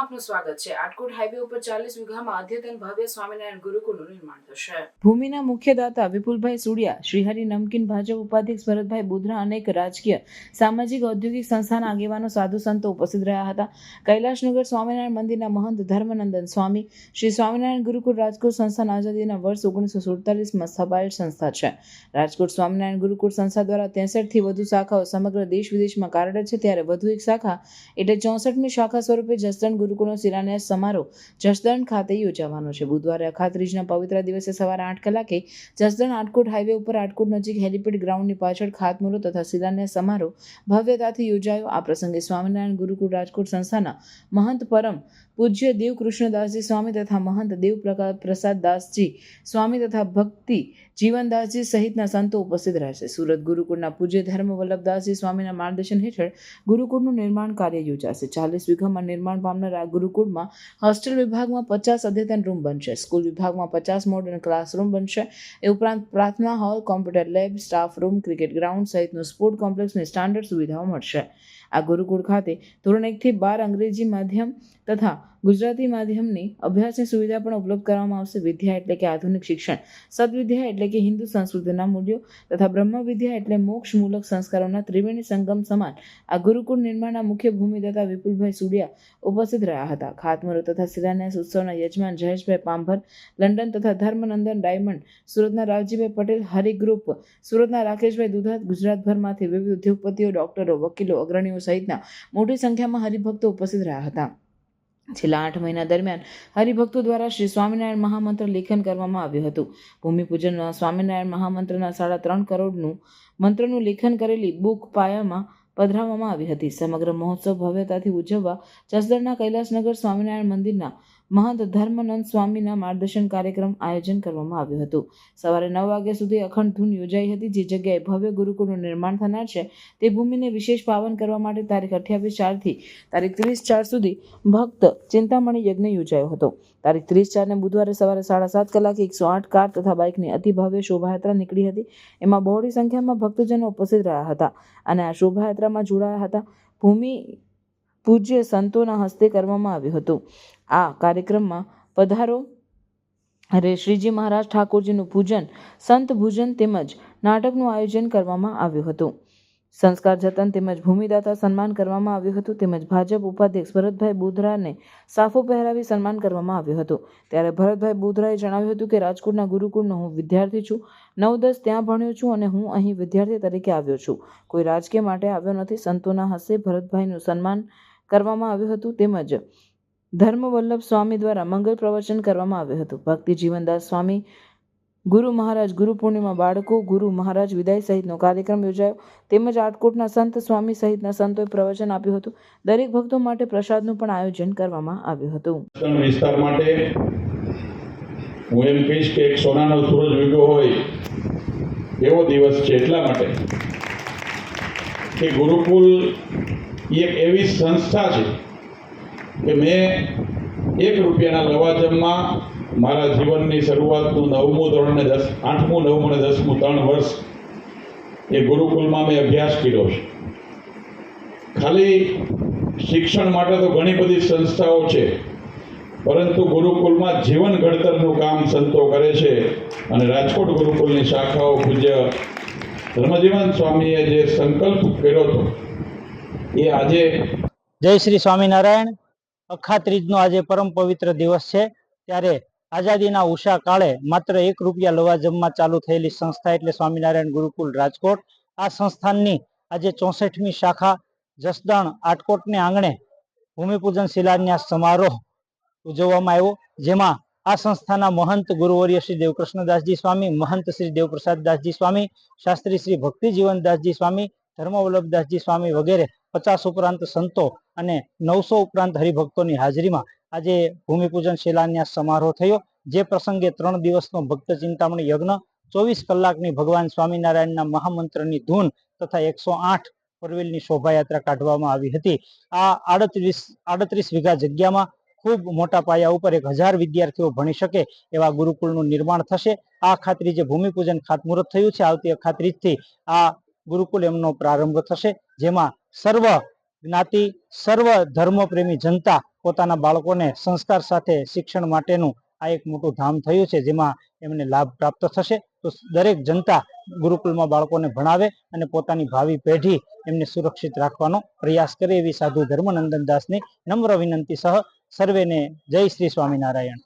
આપનું સ્વાગત છે। આટકોટ હાઈવે ઉપર 40 વીઘામાં અદ્યતન ભવ્ય સ્વામિનારાયણ ગુરુકુળનું નિર્માણ થશે। ભૂમિના મુખ્ય દાતા વિપુલભાઈ સુડિયા, શ્રીહરિ નમકીન, ભાજપ ઉપાધ્યક્ષ ભરતભાઈ બુધરા, અનેક રાજકીય, સામાજિક, ઔદ્યોગિક સંસ્થાના આગેવાનો, સાધુ સંતો ઉપસ્થિત રહ્યા હતા। કૈલાશનગર સ્વામિનારાયણ મંદિરના મહંત ધર્મનંદન સ્વામી, શ્રી સ્વામિનારાયણ ગુરુકુળ રાજકોટ સંસ્થાન આઝાદીના વર્ષ 1947માં સ્થપાયેલ સંસ્થા છે। રાજકોટ સ્વામિનારાયણ ગુરુકુળ સંસ્થા દ્વારા 63થી વધુ શાખાઓ સમગ્ર દેશ વિદેશમાં કાર્યરત છે। ત્યારે વધુ એક શાખા એટલે 64મી શાખા સ્વરૂપે જસદણ ગુરુકુળનો શિલાન્યાસ સમારોહ જસદણ ખાતે યોજાવાનો છે। બુધવારે અખાત્રીજના પવિત્ર દિવસે સવારે 8 કલાકે જસદણ આટકોટ હાઈવે ઉપર આટકોટ નજીક હેલીપેડ ગ્રાઉન્ડની પાછળ ખાતમુહૂર્ત તથા શિલાન્યાસ સમારોહ ભવ્યતાથી યોજાયો। આ પ્રસંગે સ્વામિનારાયણ ગુરુકુળ રાજકોટ સંસ્થાના મહંત પરમ પૂજ્ય દેવ કૃષ્ણદાસજી સ્વામી તથા મહંત દેવ પ્રસાદ દાસજી સ્વામી તથા ભક્તિ જીવનદાસજી સહિતના સંતો ઉપસ્થિત રહેશે। સુરત ગુરુકુળના પૂજ્ય ધર્મ વલ્લભદાસજી સ્વામીના માર્ગદર્શન હેઠળ ગુરુકુળનું નિર્માણ કાર્ય યોજાશે। 40 વીઘામાં નિર્માણ પામનાર આ ગુરુકુળમાં હોસ્ટેલ વિભાગમાં 50 અદ્યતન રૂમ બનશે, સ્કૂલ વિભાગમાં 50 મોડર્ન ક્લાસરૂમ બનશે। એ ઉપરાંત પ્રાર્થના hall, computer lab, staff room, cricket ground સહિતનું સ્પોર્ટ કોમ્પ્લેક્સની સ્ટાન્ડર્ડ સુવિધાઓ મળશે। આ ગુરુકુળ ખાતે ધોરણ 1 થી 12 અંગ્રેજી માધ્યમ તથા ગુજરાતી માધ્યમની અભ્યાસની સુવિધા પણ ઉપલબ્ધ કરવામાં આવશે। વિદ્યા એટલે કે આધુનિક શિક્ષણ, સદવિદ્યા એટલે કે હિન્દુ સંસ્કૃતિના મૂલ્યો તથા બ્રહ્મ વિદ્યા એટલે મોક્ષમૂલક સંસ્કારોના ત્રિવેણી સંગમ સમાન આ ગુરુકુળ નિર્માણના મુખ્ય ભૂમિદાતા વિપુલભાઈ સુડિયા ઉપસ્થિત રહ્યા હતા। ખાતમુહૂર્ત તથા શિલાન્યાસ ઉત્સવના યજમાન જયેશભાઈ પાંભર, લંડન તથા ધર્મનંદન ડાયમંડ, સુરતના રાવજીભાઈ પટેલ, હરિ ગ્રુપ, સુરતના રાકેશભાઈ દુધાત, ગુજરાતભરમાંથી વિવિધ ઉદ્યોગપતિઓ, ડોક્ટરો, વકીલો, અગ્રણીઓ સહિતના મોટી સંખ્યામાં હરિભક્તો ઉપસ્થિત રહ્યા હતા। છેલ્લા 8 મહિના દરમિયાન હરિભક્તો દ્વારા શ્રી સ્વામિનારાયણ મહામંત્ર લેખન કરવામાં આવ્યું હતું। ભૂમિપૂજનમાં સ્વામિનારાયણ મહામંત્રના 3.5 કરોડનું મંત્રનું લેખન કરેલી બુક પાયામાં પધરાવવામાં આવી હતી। સમગ્ર મહોત્સવ ભવ્યતાથી ઉજવવા જસદણના કૈલાસનગર સ્વામિનારાયણ મંદિરના મહંત ધર્મનંદ સ્વામીના માર્ગદર્શન કાર્યક્રમ આયોજન કરવામાં આવ્યું હતું। સવારે 9 વાગ્યા સુધી અખંડ ધૂન યોજાઈ હતી। જે જગ્યાએ ભવ્ય ગુરુકુળનું નિર્માણ થનાર છે તે ભૂમિને વિશેષ પાવન કરવા માટે તારીખ 28/4 થી તારીખ 30/4 સુધી ભક્ત ચિંતામણી યજ્ઞ યોજાયો હતો। તારીખ 30/4ને બુધવારે સવારે 7:30 કલાકે 108 કાર તથા બાઇકની અતિ ભવ્ય શોભાયાત્રા નીકળી હતી। એમાં બહોળી સંખ્યામાં ભક્તજનો ઉપસ્થિત રહ્યા હતા અને આ શોભાયાત્રામાં જોડાયા હતા। ભૂમિ પૂજ્ય સંતોના હસ્તે કરવામાં આવ્યું હતું। આ કાર્યક્રમમાં પધારો રે શ્રીજી મહારાજ ઠાકોરજીનું પૂજન, સંત ભૂજન તેમજ નાટકનું આયોજન કરવામાં આવ્યું હતું। સંસ્કાર જતન તેમજ ભૂમિદાતા સન્માન કરવામાં આવ્યું હતું તેમજ ભાજપ ઉપાધ્યક્ષ ભરતભાઈ બુધરાને સાફો પહેરાવી સન્માન કરવામાં આવ્યું હતું। ત્યારે ભરતભાઈ બુધરાએ જણાવ્યું હતું કે રાજકોટના ગુરુકુળનો હું વિદ્યાર્થી છું, 9-10 ત્યાં ભણ્યો છું અને હું અહીં વિદ્યાર્થી તરીકે આવ્યો છું, કોઈ રાજકીય માટે આવ્યો નથી। સંતોના હસ્તે ભરતભાઈનું સન્માન કરવામાં આવ્યું હતું તેમજ ધર્મવલ્લભ સ્વામી દ્વારા મંગલ પ્રવચન કરવામાં આવ્યું હતું। ભક્તિ જીવનદાસ સ્વામી, ગુરુ મહારાજ, ગુરુ પૂર્ણિમા બાળકો, ગુરુ મહારાજ વિદાય સહિતનો કાર્યક્રમ યોજાયો તેમજ આટકોટના સંત સ્વામી સહિતના સંતોએ પ્રવચન આપ્યું હતું। દરેક ભક્તો માટે પ્રસાદનું પણ આયોજન કરવામાં આવ્યું હતું। વિસ્તાર માટે હું એમ કહીશ કે એક સોનાનો સૂરજ ઉગ્યો હોય એવો દિવસ છે, એટલા માટે કે ગુરુકુલ એક એવી સંસ્થા છે કે મેં 1 રૂપિયાના લવાજમમાં મારા જીવનની શરૂઆતનું 9મું ધોરણ ને 8મું 9મું અને 10મું 3 વર્ષ એ ગુરુકુલમાં મેં અભ્યાસ કર્યો છે। ખાલી શિક્ષણ માટે તો ઘણી બધી સંસ્થાઓ છે, પરંતુ ગુરુકુલમાં જીવન ઘડતરનું કામ સંતો કરે છે અને રાજકોટ ગુરુકુલની શાખાઓ પૂજ્ય ધર્મજીવન સ્વામીએ જે સંકલ્પ કર્યો હતો એ આજે જય શ્રી સ્વામિનારાયણ। અખાત્રીજનો આજે પરમ પવિત્ર દિવસ છે। ત્યારે આઝાદીના ઉષા કાળે માત્ર 1 રૂપિયા લવાજમમાં ચાલુ થયેલી સંસ્થા એટલે સ્વામિનારાયણ ગુરુકુલ રાજકોટ। આ સંસ્થાનની આજે 64મી શાખા જસદણ આટકોટને આંગણે ભૂમિપૂજન શિલાન્યાસ સમારોહ ઉજવવામાં આવ્યો, જેમાં આ સંસ્થાના મહંત ગુરુવર્ય શ્રી દેવકૃષ્ણદાસજી સ્વામી, મહંત શ્રી દેવપ્રસાદદાસજી સ્વામી, શાસ્ત્રી શ્રી ભક્તિ જીવનદાસજી સ્વામી, ધર્મવલ્લભદાસજી સ્વામી વગેરે 50 ઉપરાંત સંતો અને 900 ઉપરાંત હરિભક્તોની હાજરીમાં આજે ભૂમિપૂજન શિલાન્યાસ સમારોહ થયો। જે પ્રસંગે 3 દિવસનો ભક્ત ચિંતામણી યજ્ઞ, 24 કલાકની ભગવાન સ્વામિનારાયણના મહામંત્રની ધૂન તથા 108 પરવેલની શોભાયાત્રા કાઢવામાં આવી હતી। આ 38 વીઘા જગ્યામાં ખૂબ મોટા પાયા ઉપર 1000 વિદ્યાર્થીઓ ભણી શકે એવા ગુરુકુળનું નિર્માણ થશે। આ અખાત્રીજે ભૂમિપૂજન ખાતમુહૂર્ત થયું છે। આવતી અખાત્રીજથી આ ગુરુકુલ એમનો પ્રારંભ થશે, જેમાં સર્વ જ્ઞાતિ સર્વ ધર્મપ્રેમી જનતા પોતાના બાળકોને સંસ્કાર સાથે શિક્ષણ માટેનું આ એક મોટું ધામ થયું છે, જેમાં એમને લાભ પ્રાપ્ત થશે. તો દરેક જનતા ગુરુકુળમાં બાળકોને ભણાવે અને પોતાની ભાવિ પેઢી એમને સુરક્ષિત રાખવાનો પ્રયાસ કરે એવી સાધુ ધર્મનંદન દાસની નમ્ર વિનંતી સહ સર્વેને જય શ્રી સ્વામિનારાયણ.